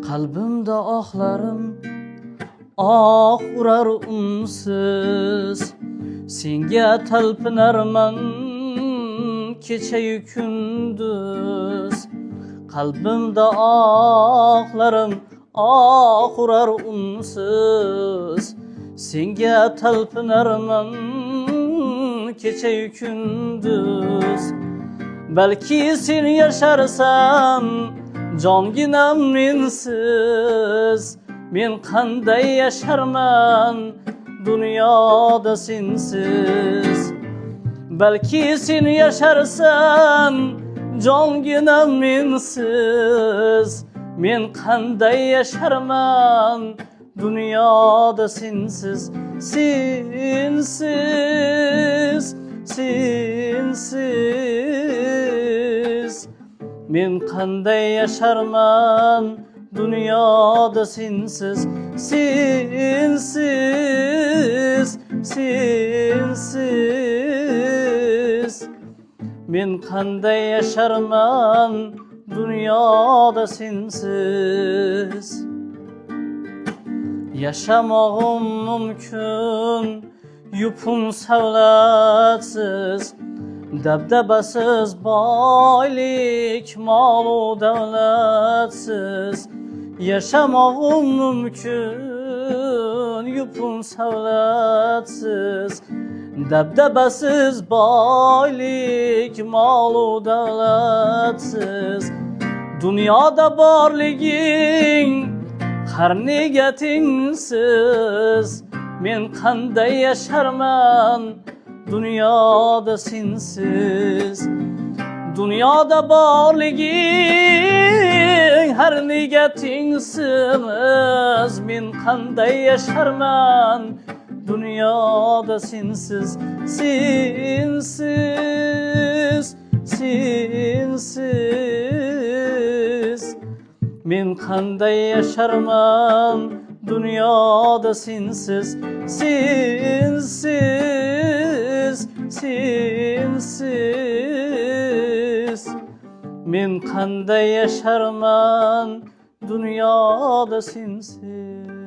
Qalbimda ohlarim ah urar unsiz, senga talpinarman kecha-yu kunduz. Qalbimda ohlarim ah urar unsiz, senga talpinarman kecha-yu kunduz. Balki sen yasharsan jonginam mensiz, men qanday yasharman dunyoda sensiz. Balki sen yasharsan jonginam mensiz, men qanday yasharman dunyoda sensiz. Sensiz, sensiz, men qanday yasharman dunyoda sensiz. Sensiz, sensiz, men qanday yasharman dunyoda sensiz. Yaşamağım mümkün yupun savlatsiz, dabdabasiz boylik molu davlatsiz. Yaşamağım mümkün yupun savlatsiz, dabdabasiz boylik molu davlatsiz. Dunyoda borliging har nega tengsiz, men qanday yasharman dunyoda sensiz. Dunyoda borliging har nega tengsiz, men qanday yasharman dunyoda sensiz. Sensiz, sensiz, men qanday yasharman dunyoda sensiz. Sensiz, sensiz, men qanday yasharman dunyoda sensiz.